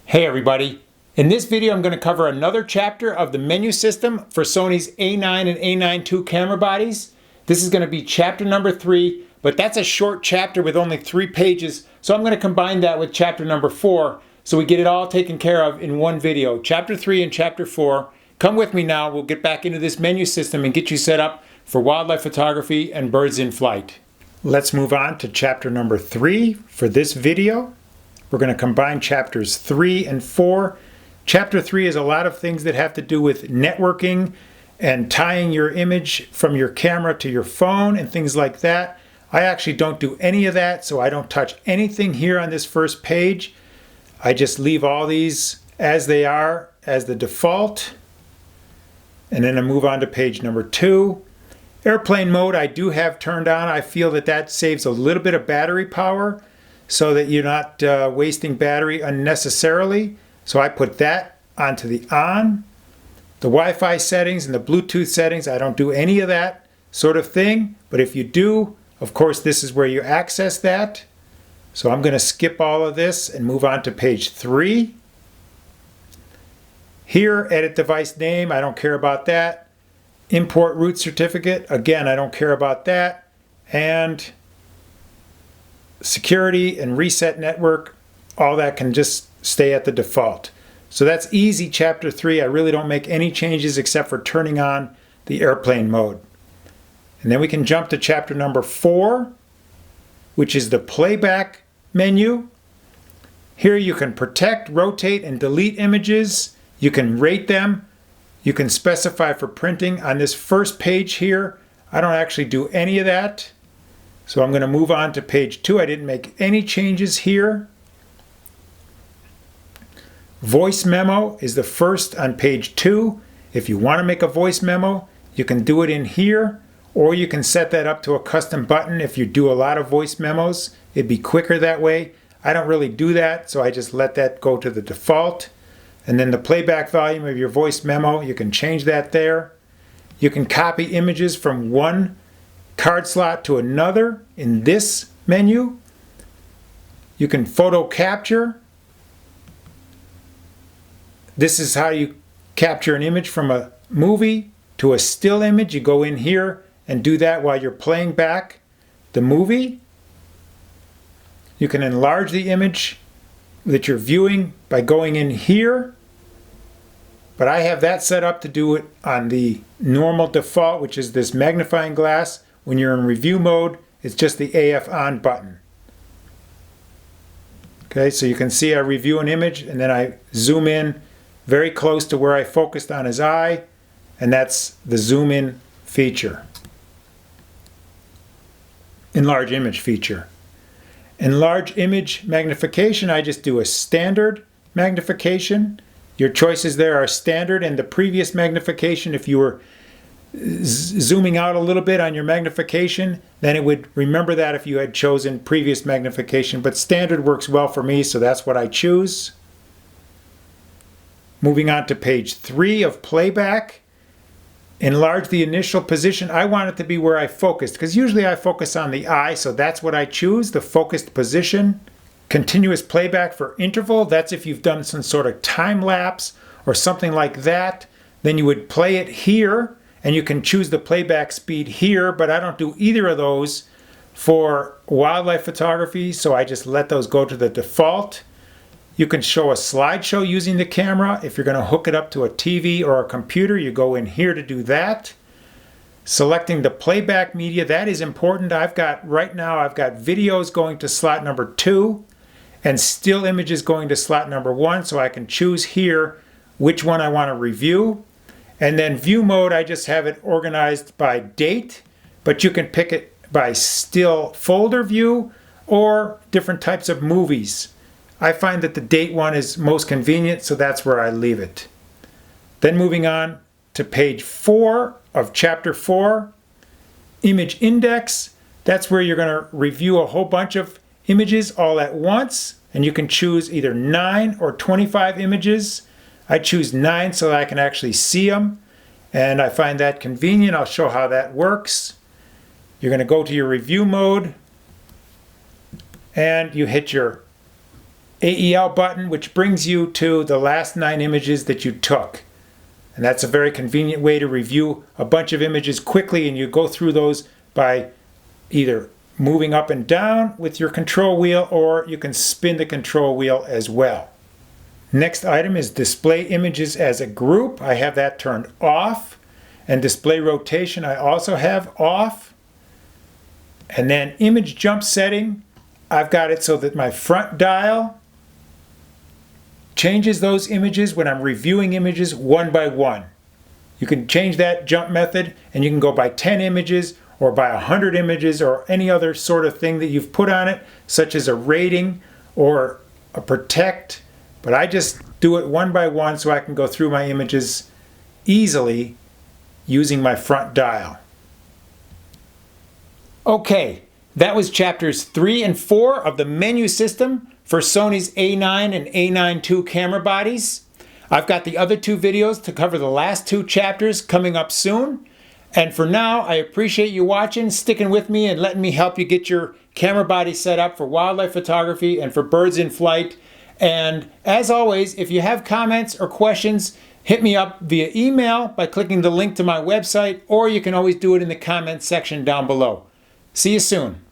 Hey everybody! In this video I'm going to cover another chapter of the menu system for Sony's A9 and A9II camera bodies. This is going to be chapter number 3, but that's a short chapter with only 3 pages, so I'm going to combine that with chapter number 4 so we get it all taken care of in one video. Chapter 3 and chapter 4. Come with me now, we'll get back into this menu system and get you set up for wildlife photography and birds in flight. Let's move on to chapter number 3 for this video. We're going to combine chapters 3 and 4. Chapter 3 is a lot of things that have to do with networking and tying your image from your camera to your phone and things like that. I actually don't do any of that, so I don't touch anything here on this first page. I just leave all these as they are as the default. And then I move on to page number 2. Airplane mode I do have turned on. I feel that that saves a little bit of battery power, so that you're not wasting battery unnecessarily. So I put that onto the on. The Wi-Fi settings and the Bluetooth settings, I don't do any of that sort of thing. But if you do, of course, this is where you access that. So I'm going to skip all of this and move on to page 3. Here, edit device name, I don't care about that. Import root certificate, again, I don't care about that. And security and reset network, all that can just stay at the default. So that's easy, chapter 3. I really don't make any changes except for turning on the airplane mode. And then we can jump to chapter number 4, which is the playback menu. Here you can protect, rotate, and delete images. You can rate them. You can specify for printing. On this first page here, I don't actually do any of that. So I'm going to move on to page 2. I didn't make any changes here. Voice memo is the first on page 2. If you want to make a voice memo, you can do it in here, or you can set that up to a custom button. If you do a lot of voice memos, it'd be quicker that way. I don't really do that, so I just let that go to the default. And then the playback volume of your voice memo, you can change that there. You can copy images from one card slot to another in this menu. You can photo capture. This is how you capture an image from a movie to a still image. You go in here and do that while you're playing back the movie. You can enlarge the image that you're viewing by going in here. But I have that set up to do it on the normal default, which is this magnifying glass. When you're in review mode, it's just the AF on button. Okay, so you can see I review an image and then I zoom in very close to where I focused on his eye, and that's the zoom in feature. Enlarge image feature. Enlarge image magnification, I just do a standard magnification. Your choices there are standard and the previous magnification. If you were zooming out a little bit on your magnification, then it would remember that if you had chosen previous magnification, but standard works well for me, so that's what I choose. Moving on to page 3 of playback. Enlarge the initial position. I want it to be where I focused, because usually I focus on the eye, so that's what I choose, the focused position. Continuous playback for interval, that's if you've done some sort of time lapse or something like that, then you would play it here. And you can choose the playback speed here, but I don't do either of those for wildlife photography, so I just let those go to the default. You can show a slideshow using the camera. If you're going to hook it up to a TV or a computer, you go in here to do that. Selecting the playback media, that is important. Right now I've got videos going to slot number 2 and still images going to slot number 1, so I can choose here which one I want to review. And then view mode, I just have it organized by date, but you can pick it by still folder view or different types of movies. I find that the date one is most convenient, so that's where I leave it. Then moving on to page 4 of chapter 4, image index. That's where you're going to review a whole bunch of images all at once, and you can choose either 9 or 25 images. I choose 9 so that I can actually see them, and I find that convenient. I'll show how that works. You're going to go to your review mode, and you hit your AEL button, which brings you to the last 9 images that you took. And that's a very convenient way to review a bunch of images quickly, and you go through those by either moving up and down with your control wheel, or you can spin the control wheel as well. Next item is display images as a group. I have that turned off. And display rotation I also have off. And then image jump setting, I've got it so that my front dial changes those images when I'm reviewing images one by one. You can change that jump method, and you can go by 10 images or by 100 images or any other sort of thing that you've put on it, such as a rating or a protect. But I just do it one by one so I can go through my images easily using my front dial. Okay, that was chapters 3 and 4 of the menu system for Sony's A9 and A9II camera bodies. I've got the other 2 videos to cover the last 2 chapters coming up soon. And for now, I appreciate you watching, sticking with me, and letting me help you get your camera body set up for wildlife photography and for birds in flight. And as always, if you have comments or questions, hit me up via email by clicking the link to my website, or you can always do it in the comments section down below. See you soon.